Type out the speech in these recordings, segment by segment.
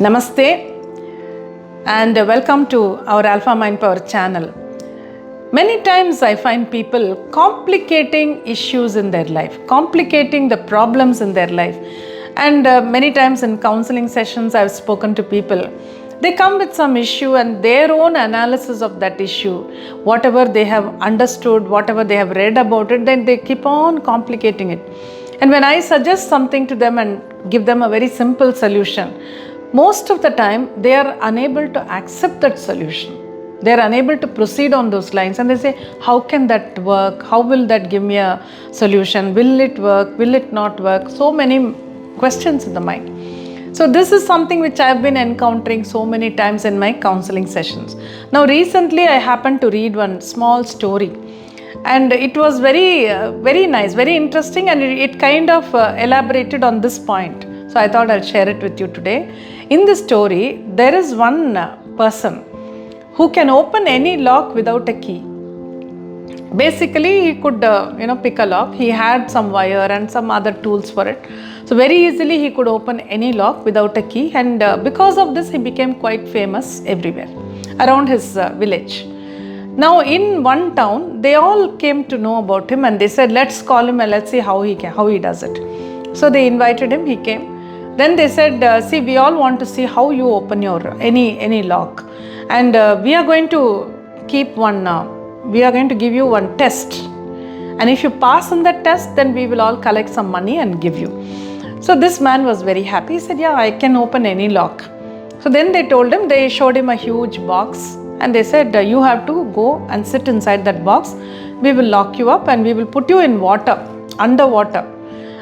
Namaste and welcome to our Alpha Mind Power channel. Many times I find people complicating issues in their life, complicating the problems in their life. And many times in counseling sessions I've spoken to people. They come with some issue and their own analysis of that issue, whatever they have understood, whatever they have read about it, then they keep on complicating it. And when I suggest something to them and give them a very simple solution, most of the time they are unable to accept that solution. They are unable to proceed on those lines and they say, how can that work? How will that give me a solution? Will it work? Will it not work? So many questions in the mind. So this is something which I have been encountering so many times in my counseling sessions. Now recently I happened to read one small story and it was very nice, very interesting, and it kind of elaborated on this point. So I thought I'll share it with you today. In this story, there is one person who can open any lock without a key. Basically, he could pick a lock. He had some wire and some other tools for it. So very easily he could open any lock without a key, and because of this he became quite famous everywhere around his village. Now in one town, they all came to know about him and they said, let's call him and let's see how he does it. So they invited him, he came. Then they said, see, we all want to see how you open your any lock, and we are going to keep one. We are going to give you one test, and if you pass on that test, then we will all collect some money and give you. So this man was very happy. He said, yeah, I can open any lock. So then they told him, they showed him a huge box, and they said, you have to go and sit inside that box. We will lock you up and we will put you in water, underwater.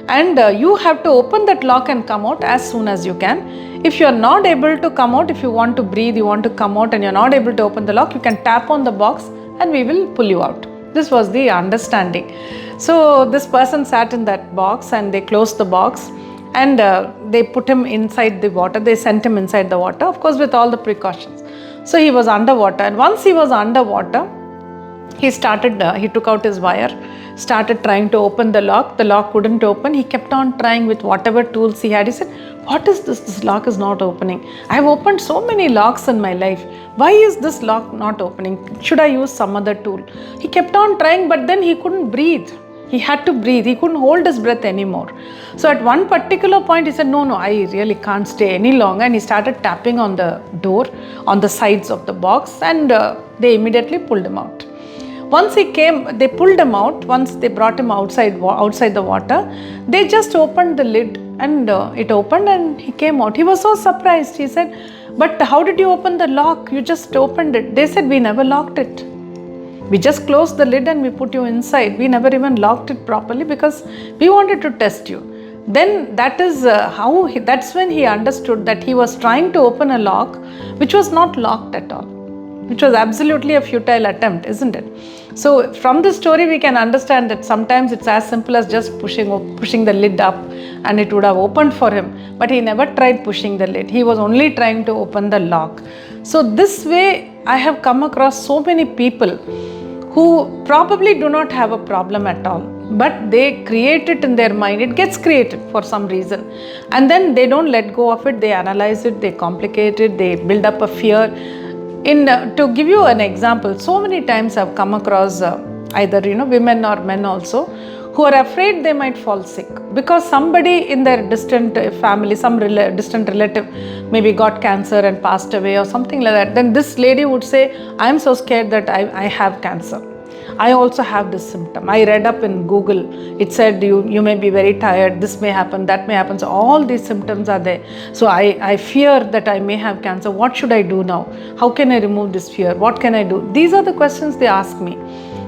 And you have to open that lock and come out as soon as you can. If you are not able to come out, if you want to breathe, you want to come out and you are not able to open the lock, you can tap on the box and we will pull you out. This was the understanding. So this person sat in that box and they closed the box and they put him inside the water. They sent him inside the water, of course with all the precautions. So he was underwater, and once he was underwater, he took out his wire, started trying to open the lock. The lock wouldn't open. He kept on trying with whatever tools he had. He said, what is this? This lock is not opening. I have opened so many locks in my life. Why is this lock not opening? Should I use some other tool? He kept on trying, but then he couldn't breathe. He had to breathe. He couldn't hold his breath anymore. So at one particular point, he said, no, I really can't stay any longer. And he started tapping on the door, on the sides of the box, and they immediately pulled him out. Once he came, they pulled him out. Once they brought him outside the water, they just opened the lid and it opened and he came out. He was so surprised. He said, but how did you open the lock? You just opened it. They said, we never locked it. We just closed the lid and we put you inside. We never even locked it properly because we wanted to test you. Then that's when he understood that he was trying to open a lock which was not locked at all, which was absolutely a futile attempt, isn't it? So from this story we can understand that sometimes it's as simple as just pushing the lid up and it would have opened for him. But he never tried pushing the lid. He was only trying to open the lock. So this way I have come across so many people who probably do not have a problem at all, but they create it in their mind. It gets created for some reason. And then they don't let go of it. They analyze it, they complicate it, they build up a fear. To give you an example, so many times I've come across either women or men also who are afraid they might fall sick because somebody in their distant family, some distant relative maybe got cancer and passed away or something like that. Then this lady would say, I'm so scared that I have cancer. I also have this symptom. I read up in Google, it said you may be very tired, this may happen, that may happen. So all these symptoms are there. So I fear that I may have cancer. What should I do now? How can I remove this fear? What can I do? These are the questions they ask me.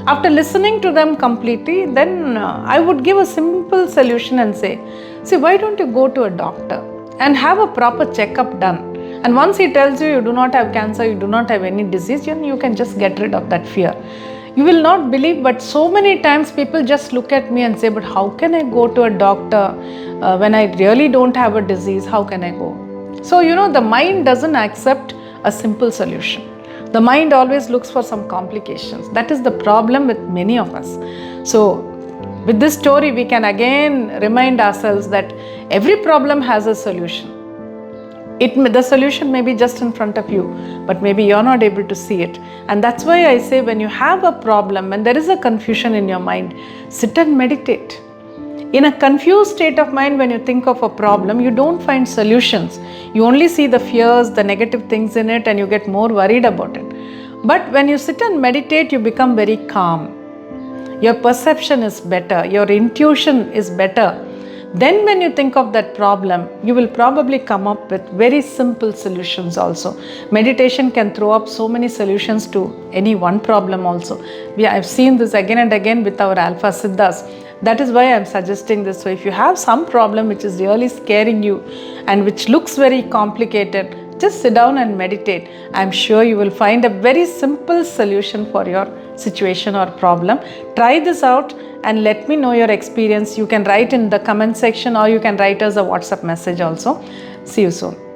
After listening to them completely, then I would give a simple solution and say, see, why don't you go to a doctor and have a proper checkup done? And once he tells you do not have cancer, you do not have any disease, you can just get rid of that fear. You will not believe, but so many times people just look at me and say, but how can I go to a doctor when I really don't have a disease? How can I go? So, the mind doesn't accept a simple solution. The mind always looks for some complications. That is the problem with many of us. So, with this story, we can again remind ourselves that every problem has a solution. The solution may be just in front of you, but maybe you're not able to see it. And that's why I say, when you have a problem, when there is a confusion in your mind, sit and meditate. In a confused state of mind, when you think of a problem, you don't find solutions. You only see the fears, the negative things in it, and you get more worried about it. But when you sit and meditate, you become very calm. Your perception is better, your intuition is better. Then when you think of that problem, you will probably come up with very simple solutions also. Meditation can throw up so many solutions to any one problem also. I've seen this again and again with our Alpha Siddhas. That is why I'm suggesting this. So if you have some problem which is really scaring you and which looks very complicated, just sit down and meditate. I'm sure you will find a very simple solution for your situation or problem. Try this out and let me know your experience. You can write in the comment section, or you can write us a WhatsApp message also. See you soon.